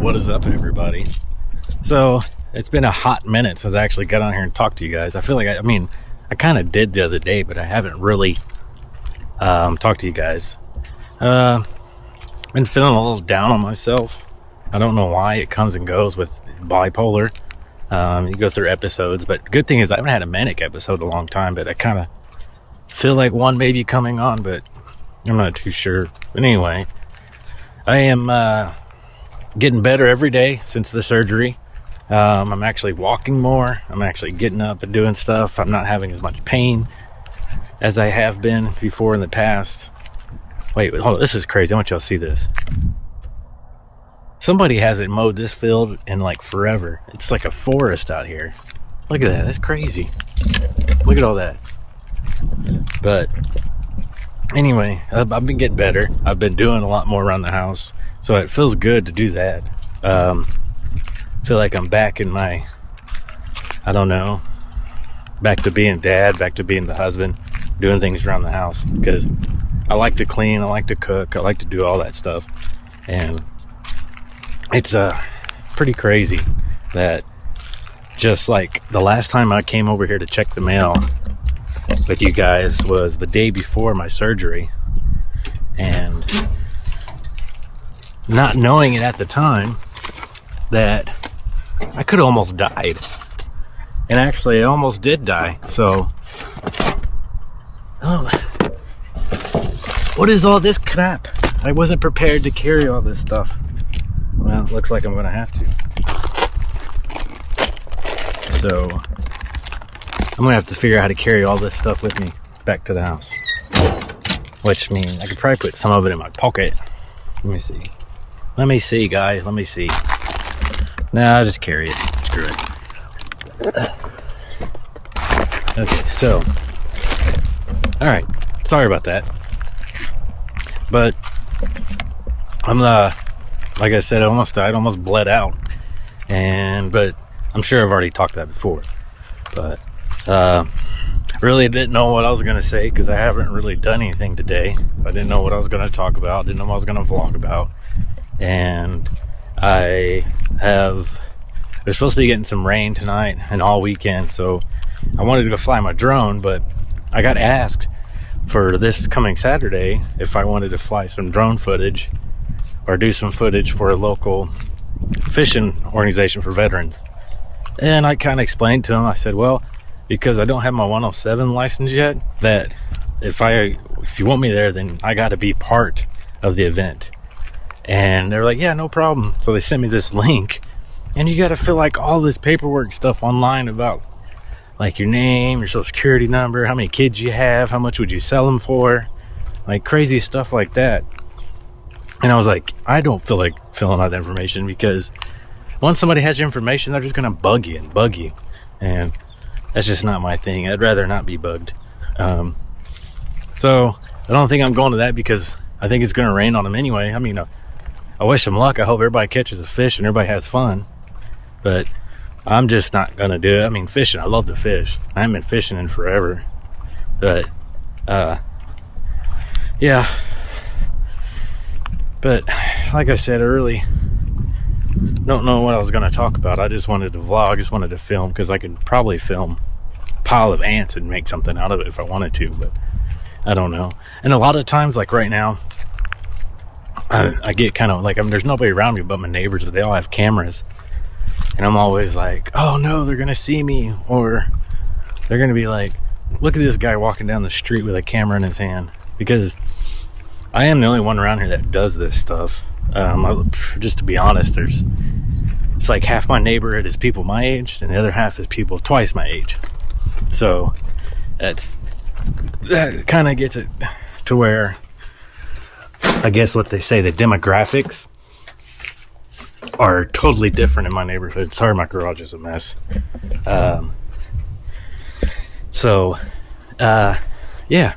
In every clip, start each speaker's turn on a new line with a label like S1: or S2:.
S1: What is up, everybody? So it's been a hot minute since I actually got on here and talked to you guys. I feel like I kind of did the other day, but I haven't really talked to you guys. Been feeling a little down on myself. I don't know why. It comes and goes with bipolar. You go through episodes, but good thing is I haven't had a manic episode in a long time, but I kind of feel like one may be coming on, but I'm not too sure. But anyway, I am getting better every day since the surgery. I'm actually walking more. I'm actually getting up and doing stuff. I'm not having as much pain as I have been before in the past. Wait, hold on. This is crazy. I want y'all to see this. Somebody hasn't mowed this field in like forever. It's like a forest out here. Look at that. That's crazy. Look at all that. But anyway, I've been getting better. I've been doing a lot more around the house. So it feels good to do that. Feel like I'm back in my, I don't know, back to being dad, back to being the husband, doing things around the house. Because I like to clean, I like to cook, I like to do all that stuff. And it's pretty crazy that just like the last time I came over here to check the mail with you guys was the day before my surgery. And not knowing it at the time that I could have almost died. And actually I almost did die. So what is all this crap? I wasn't prepared to carry all this stuff. Well, it looks like I'm gonna have to. So I'm gonna have to figure out how to carry all this stuff with me back to the house. Which means I could probably put some of it in my pocket. Let me see. Let me see, guys. Let me see. Nah, I'll just carry it. Screw it. Okay, so. Alright. Sorry about that. But I'm like I said, I almost died, almost bled out. But I'm sure I've already talked that before. But really didn't know what I was gonna say because I haven't really done anything today. I didn't know what I was gonna talk about, didn't know what I was gonna vlog about. And we're supposed to be getting some rain tonight and all weekend, so I wanted to go fly my drone, but I got asked for this coming Saturday if I wanted to fly some drone footage or do some footage for a local fishing organization for veterans. And I kind of explained to them, I said, well, because I don't have my 107 license yet, that if you want me there, then I got to be part of the event. And they're like, yeah, no problem. So they sent me this link, and you got to fill like all this paperwork stuff online about like your name, your social security number, how many kids you have, how much would you sell them for, like crazy stuff like that. And I was like, I don't feel like filling out that information because once somebody has your information, they're just going to bug you. And that's just not my thing. I'd rather not be bugged. So I don't think I'm going to that because I think it's going to rain on them anyway. I mean, I wish them luck. I hope everybody catches a fish and everybody has fun. But I'm just not going to do it. I mean, fishing, I love to fish. I haven't been fishing in forever. But, yeah. But, like I said, I really don't know what I was going to talk about. I just wanted to vlog, just wanted to film, because I could probably film a pile of ants and make something out of it if I wanted to, but I don't know. And a lot of times, like right now, I get kind of like, there's nobody around me but my neighbors. They all have cameras. And I'm always like, oh no, they're going to see me. Or they're going to be like, look at this guy walking down the street with a camera in his hand. Because I am the only one around here that does this stuff. Just to be honest, it's like half my neighborhood is people my age and the other half is people twice my age. So that kind of gets it to where I guess what they say, the demographics are totally different in my neighborhood. Sorry, my garage is a mess. Yeah.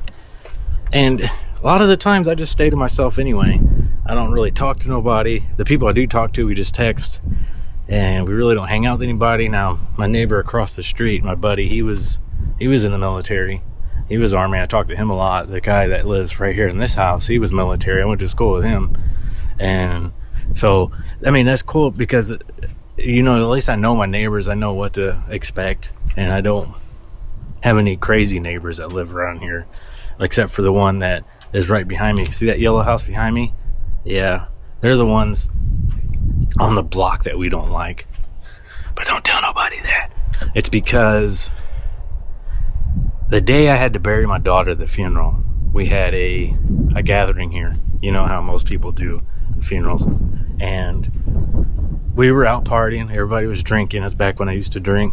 S1: And a lot of the times I just stay to myself anyway. I don't really talk to nobody. The people I do talk to, we just text. And we really don't hang out with anybody. Now, my neighbor across the street, my buddy, he was in the military. He was Army. I talked to him a lot. The guy that lives right here in this house, he was military. I went to school with him. And So, I mean, that's cool because, you know, at least I know my neighbors. I know what to expect. And I don't have any crazy neighbors that live around here, except for the one that is right behind me. See that yellow house behind me? Yeah, they're the ones on the block that we don't like. But don't tell nobody that. It's because the day I had to bury my daughter at the funeral, we had a gathering here. You know how most people do funerals. And we were out partying. Everybody was drinking. That's back when I used to drink.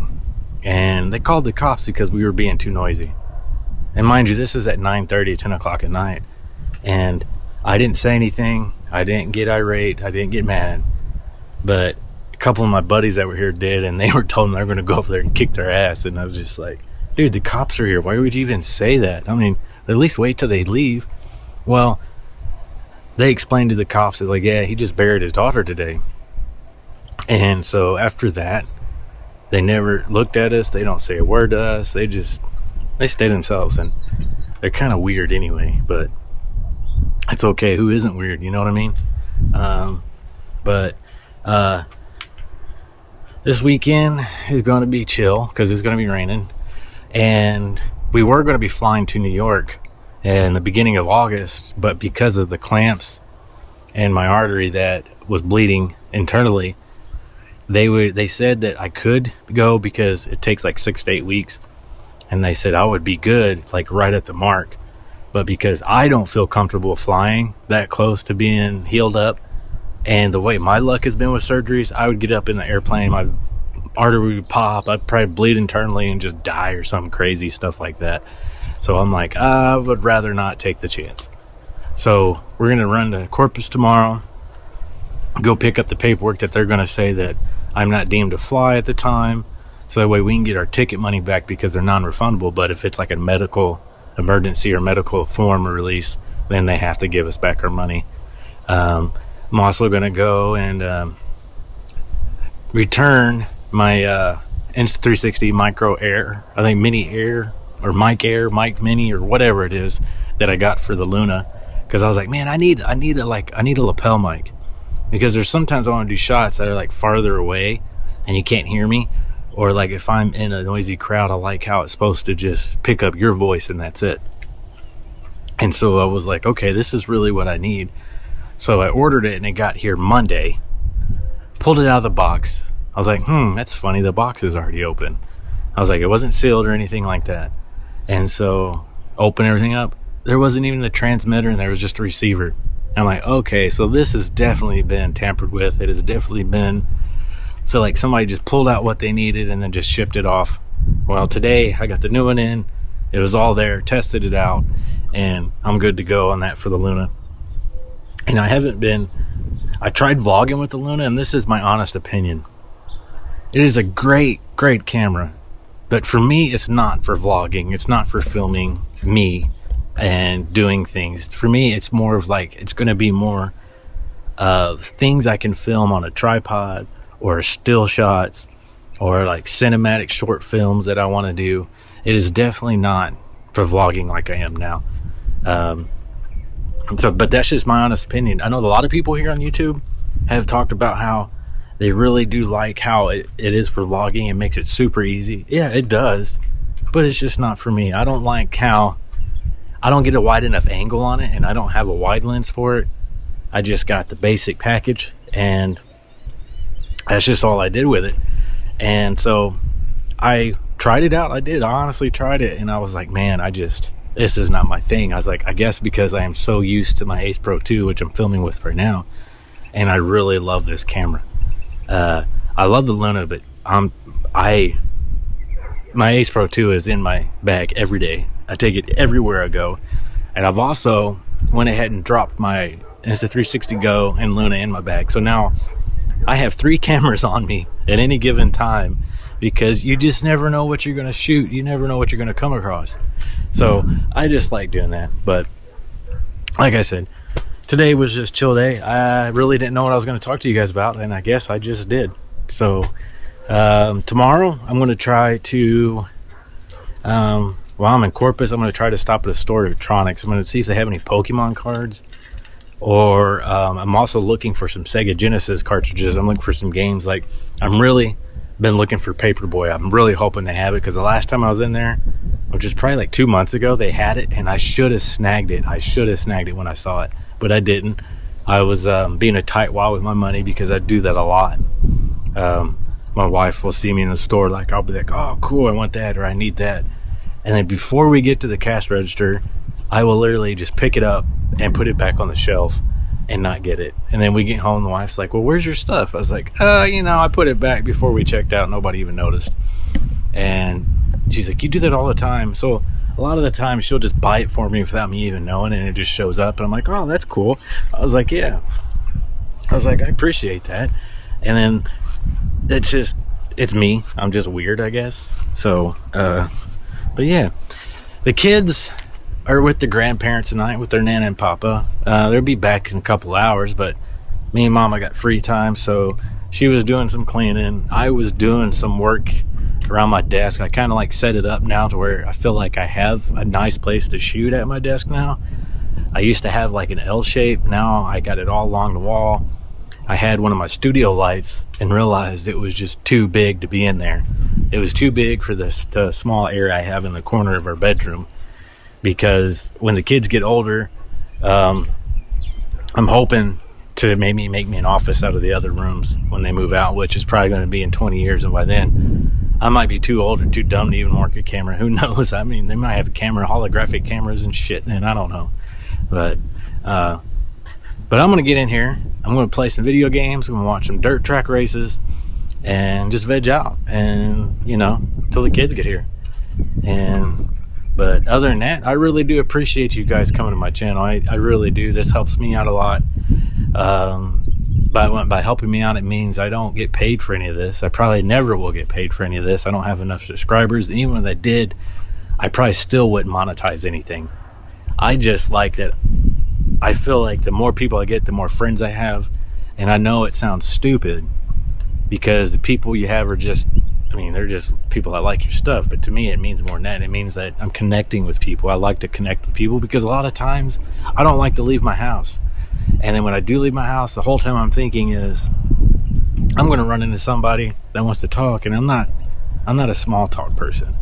S1: And they called the cops because we were being too noisy. And mind you, this is at 9:30, 10 o'clock at night. And I didn't say anything. I didn't get irate. I didn't get mad. But a couple of my buddies that were here did, and they were told them they were going to go over there and kick their ass. And I was just like, dude, the cops are here. Why would you even say that? I mean, at least wait till they leave. Well, they explained to the cops, they're like, yeah, he just buried his daughter today. And so after that, they never looked at us. They don't say a word to us. They stay themselves. And they're kind of weird anyway, but it's okay. Who isn't weird? You know what I mean? But this weekend is going to be chill because it's going to be raining. And we were going to be flying to New York in the beginning of August, but because of the clamps and my artery that was bleeding internally, they said that I could go because it takes like 6 to 8 weeks. And they said I would be good like right at the mark. But because I don't feel comfortable flying that close to being healed up, and the way my luck has been with surgeries, I would get up in the airplane, my artery would pop, I'd probably bleed internally and just die or some crazy stuff like that. So I'm like, I would rather not take the chance. So we're going to run to Corpus tomorrow, go pick up the paperwork that they're going to say that I'm not deemed to fly at the time. So that way we can get our ticket money back because they're non-refundable. But if it's like a medical emergency or medical form or release, then they have to give us back our money. I'm also going to go and return my Insta360 Micro Air, I think Mini Air or Mic Air, Mic Mini or whatever it is that I got for the Luna, because I was like, man, I need a lapel mic, because there's sometimes I want to do shots that are like farther away and you can't hear me, or like if I'm in a noisy crowd, I like how it's supposed to just pick up your voice and that's it. And so I was like, okay, this is really what I need. So I ordered it and it got here Monday. Pulled it out of the box. I was like, that's funny. The box is already open. I was like, it wasn't sealed or anything like that. And so open everything up. There wasn't even the transmitter and there was just a receiver. And I'm like, okay, so this has definitely been tampered with. It has definitely been, I feel like somebody just pulled out what they needed and then just shipped it off. Well, today I got the new one in. It was all there, tested it out, and I'm good to go on that for the Luna. And I tried vlogging with the Luna, and this is my honest opinion. It is a great, great camera. But for me, it's not for vlogging. It's not for filming me and doing things. For me, it's more of like, it's going to be more of things I can film on a tripod, or still shots, or like cinematic short films that I want to do. It is definitely not for vlogging like I am now. But that's just my honest opinion. I know a lot of people here on YouTube have talked about how they really do like how it is for vlogging. It makes it super easy. Yeah, it does. But it's just not for me. I don't like how I don't get a wide enough angle on it, and I don't have a wide lens for it. I just got the basic package, and that's just all I did with it. And so I tried it out. I honestly tried it, and I was like, man, this is not my thing. I was like, I guess because I am so used to my Ace Pro 2, which I'm filming with right now, and I really love this camera. I love the Luna, but my Ace Pro 2 is in my bag every day. I take it everywhere I go. And I've also went ahead and dropped my Insta360 Go and Luna in my bag. So now I have 3 cameras on me at any given time, because you just never know what you're going to shoot. You never know what you're going to come across. So I just like doing that. But like I said, today was just chill day. I really didn't know what I was going to talk to you guys about, and I guess I just did. So tomorrow I'm going to try to, while I'm in Corpus, I'm going to try to stop at a store of electronics. I'm going to see if they have any Pokemon cards or I'm also looking for some Sega Genesis cartridges. I'm looking for some games. Like, I'm really been looking for Paperboy. I'm really hoping they have it, because the last time I was in there, which is probably like 2 months ago, they had it, and I should have snagged it. I should have snagged it when I saw it, but I didn't. I was being a tightwad with my money, because I do that a lot. My wife will see me in the store, like, I'll be like, oh cool, I want that, or I need that, and then before we get to the cash register, I will literally just pick it up and put it back on the shelf and not get it. And then we get home, the wife's like, well, where's your stuff? I was like, I put it back before we checked out. Nobody even noticed. And she's like, you do that all the time. So a lot of the time she'll just buy it for me without me even knowing, and it just shows up, and I'm like, oh, that's cool. I was like, yeah. I was like, I appreciate that. And then it's me. I'm just weird, I guess. So, but yeah, the kids are with the grandparents tonight with their Nana and Papa. They'll be back in a couple hours, but me and Mama got free time, so she was doing some cleaning. I was doing some work around my desk. I kind of like set it up now to where I feel like I have a nice place to shoot at my desk now. I used to have like an L shape. Now I got it all along the wall. I had one of my studio lights and realized it was just too big to be in there. It was too big for the small area I have in the corner of our bedroom. Because when the kids get older, I'm hoping to maybe make me an office out of the other rooms when they move out, which is probably going to be in 20 years. And by then, I might be too old or too dumb to even work a camera. Who knows? I mean, they might have a camera, holographic cameras and shit, and I don't know. But I'm going to get in here. I'm going to play some video games. I'm going to watch some dirt track races and just veg out. And, till the kids get here. But other than that, I really do appreciate you guys coming to my channel. I really do. This helps me out a lot. By helping me out, it means I don't get paid for any of this. I probably never will get paid for any of this. I don't have enough subscribers. And even if I did, I probably still wouldn't monetize anything. I just like that. I feel like the more people I get, the more friends I have. And I know it sounds stupid, because the people you have are just, they're just people that like your stuff, but to me it means more than that. It means that I'm connecting with people. I like to connect with people, because a lot of times I don't like to leave my house. And then when I do leave my house, the whole time I'm thinking is, I'm going to run into somebody that wants to talk, and I'm not a small talk person.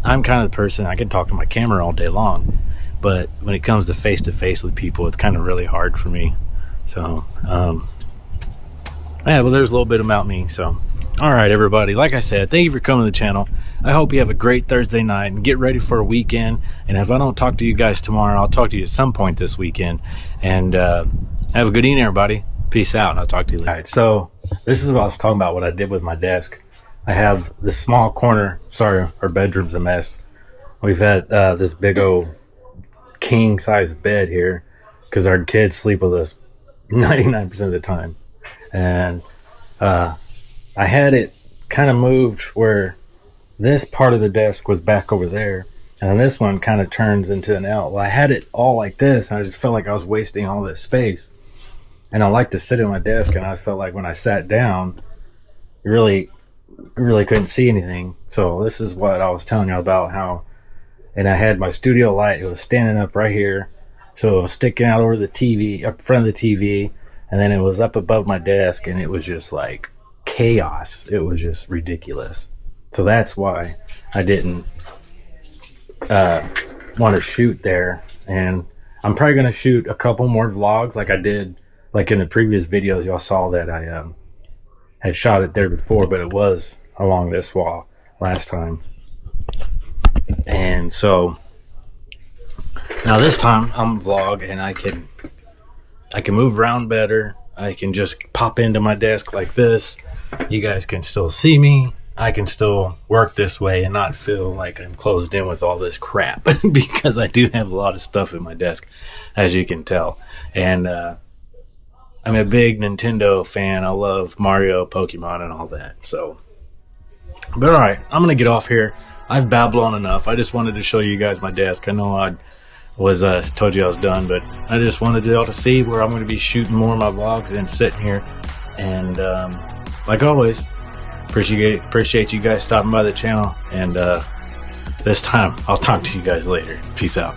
S1: I'm kind of the person, I can talk to my camera all day long, but when it comes to face with people, it's kind of really hard for me. So, yeah, well, there's a little bit about me. So, all right, everybody, like I said, thank you for coming to the channel. I hope you have a great Thursday night and get ready for a weekend. And if I don't talk to you guys tomorrow, I'll talk to you at some point this weekend. And have a good evening, everybody. Peace out, and I'll talk to you later. All right, so this is what I was talking about, what I did with my desk. I have this small corner. Sorry, our bedroom's a mess. We've had this big old king-size bed here, because our kids sleep with us 99% of the time. And I had it kind of moved where this part of the desk was back over there, and this one kind of turns into an L. Well, I had it all like this, and I just felt like I was wasting all this space. And I like to sit at my desk, and I felt like when I sat down, you really couldn't see anything. So this is what I was telling you about, how, and I had my studio light. It was standing up right here, so it was sticking out over the TV, up front of the TV, and then it was up above my desk, and it was just like chaos. It was just ridiculous. So that's why I didn't want to shoot there. And I'm probably going to shoot a couple more vlogs like I did, like in the previous videos. Y'all saw that I had shot it there before, but it was along this wall last time. And so now this time I'm vlog, and I can move around better. I can just pop into my desk like this. You guys can still see me. I can still work this way and not feel like I'm closed in with all this crap, because I do have a lot of stuff in my desk, as you can tell. And I'm a big Nintendo fan. I love Mario, Pokemon, and all that. So, but all right, I'm gonna get off here. I've babbled on enough. I just wanted to show you guys my desk. I know I was told you I was done, but I just wanted y'all to see where I'm going to be shooting more of my vlogs and sitting here. And like always, appreciate you guys stopping by the channel. And this time, I'll talk to you guys later. Peace out.